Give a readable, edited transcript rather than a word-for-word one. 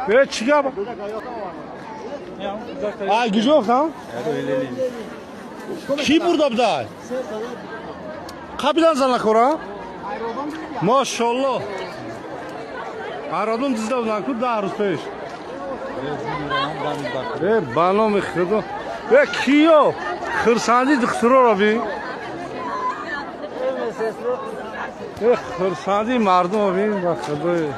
به چیکار؟ آی گیجوف ها؟ کی burada بدای؟ Kapıdan sana kora? Maşallah. Aradım dizde ulan kur da arıstayış. Bana mı kırdı? Ve kiyo? Kırsandi dıktırıyor abi. Kırsandi mardım abi. Bak kırdı.